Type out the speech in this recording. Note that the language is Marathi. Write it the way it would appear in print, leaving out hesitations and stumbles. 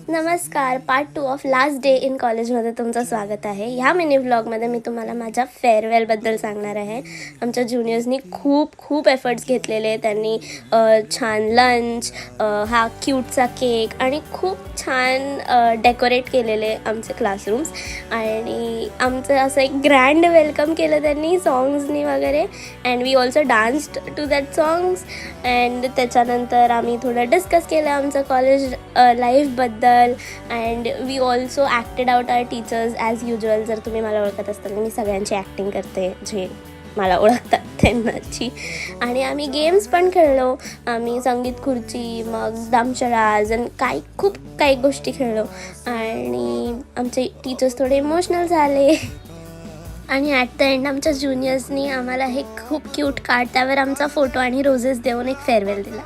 नमस्कार. Part 2 of last day in कॉलेजमध्ये तुमचं स्वागत आहे. ह्या मिनी व्लॉगमध्ये मी तुम्हाला माझ्या फेअरवेलबद्दल सांगणार आहे. आमच्या ज्युनियर्सनी खूप एफर्ट्स घेतलेले. त्यांनी छान लंच, हा क्यूटचा केक आणि खूप छान डेकोरेट केलेले आमचे क्लासरूम्स. आणि आमचं असं एक ग्रँड वेलकम केलं त्यांनी सॉंग्सनी वगैरे. And we also danced to that songs. And त्याच्यानंतर आम्ही थोडं डिस्कस केलं आमचं कॉलेज लाईफबद्दल. And we also acted out our teachers as usual. जर तुम्ही मला ओळखत असाल मी सगळ्यांची ॲक्टिंग करते जे मला ओळखतात त्यांनाची. आणि आम्ही गेम्स पण खेळलो. आम्ही संगीत खुर्ची, मग दामशराज आणि खूप काही गोष्टी खेळलो. आणि आमचे टीचर्स थोडे इमोशनल झाले. आणि ॲट द एंड आमच्या ज्युनियर्सनी आम्हाला हे खूप क्यूट कार्ड, त्यावर आमचा फोटो आणि रोजेस देऊन एक फेअरवेल दिला.